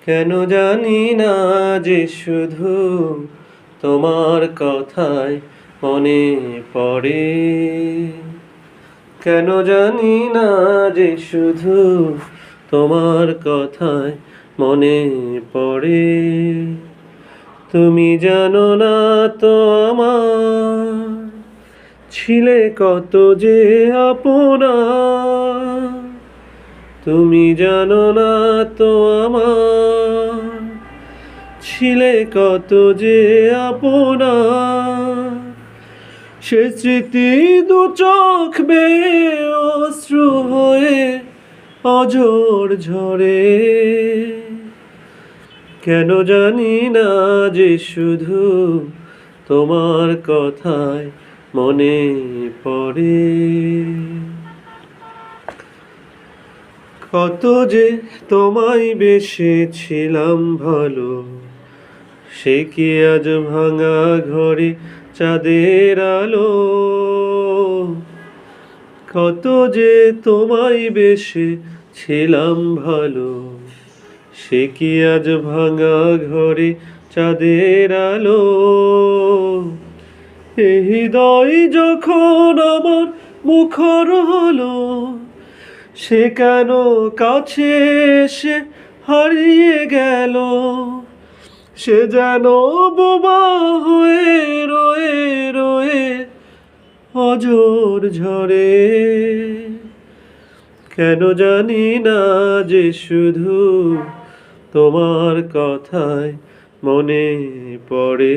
কেন জানি না যে শুধু তোমার কথাই মনে পড়ে। কেন জানি না যে শুধু তোমার কথাই মনে পড়ে। তুমি জানো না তো আমার ছিলে কত যে আপনা। তুমি জানো না তো আমার ছিলে কত যে আপনা। সে স্মৃতি দু চোখ বেয়ে অশ্রু হয়ে অঝোর ঝরে। কেন জানি না যে শুধু তোমার কথাই মনে পড়ে। কত যে তোমায় বেসেছিলাম ভালো, সে কি আজ ভাঙা ঘরে চাঁদের আলো। কত যে তোমায় বেসেছিলাম ভালো, সে কি আজ ভাঙা ঘরে চাঁদের আলো। এই হৃদয় যখন আমার মুখর হলো, সে কেন কাছে এসে হারিয়ে গেল। সে যেন বোবা হয়ে রয়ে রয়ে অঝোর ঝরে। কেন জানি না যে শুধু তোমার কথাই মনে পড়ে।